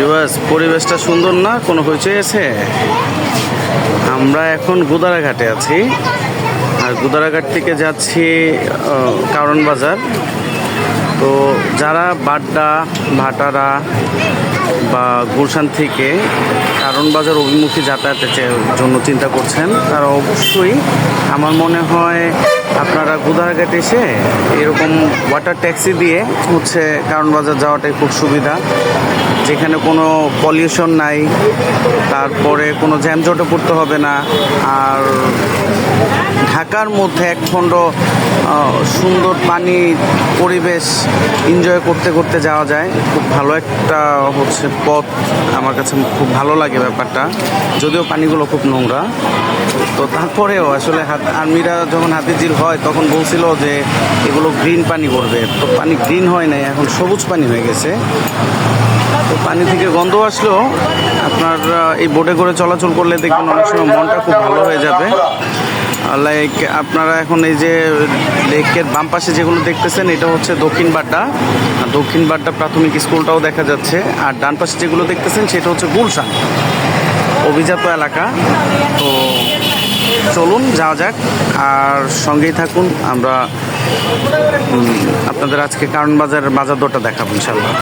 Viewers, পরিবেশটা সুন্দর না? কোনো হইচই আছে? আমরা এখন গুদারাঘাটে আছি, আর গুদারাঘাট থেকে যাচ্ছি কারণ বাজার। তো যারা বাড্ডা, ভাটারা বা গুলশান থেকে কারণ বাজার অভিমুখী যাতায়াতের জন্য চিন্তা করছেন, তারা অবশ্যই আমার মনে হয় আপনারা গুদারাঘাট এসে এরকম ওয়াটার ট্যাক্সি দিয়ে হচ্ছে কারণ বাজার যাওয়াটাই খুব সুবিধা, যেখানে কোনো পলিউশন নাই, তারপরে কোনো জ্যামজটে পড়তে হবে না। আর ঢাকার মধ্যে একখণ্ড সুন্দর পানি পরিবেশ এনজয় করতে করতে যাওয়া যায়। খুব ভালো একটা হচ্ছে পথ, আমার কাছে খুব ভালো লাগে ব্যাপারটা, যদিও পানিগুলো খুব নোংরা। তো তারপরেও আসলে আর্মিরা যখন হাতিঝিল হয় তখন বলছিল যে এগুলো গ্রিন পানি করবে, তো পানি গ্রিন হয় নাই, এখন সবুজ পানি হয়ে গেছে। তো পানি থেকে গন্ধ আসলেও আপনার এই বোটে করে চলাচল করলে দেখবেন অনেক সময় মনটা খুব ভালো হয়ে যাবে। লাইক আপনারা এখন এই যে লেকের বাম পাশে যেগুলো দেখতেছেন, এটা হচ্ছে দক্ষিণ বাড্ডা, দক্ষিণ বাড্ডা প্রাথমিক স্কুলটাও দেখা যাচ্ছে। আর ডান পাশে যেগুলো দেখতেছেন সেটা হচ্ছে গুলশান, অভিজাত এলাকা। তো চলুন যাওয়া যাক, আর সঙ্গেই থাকুন। আমরা আপনাদের আজকে কারণ বাজার দরটা দেখাবো ইনশাল্লাহ।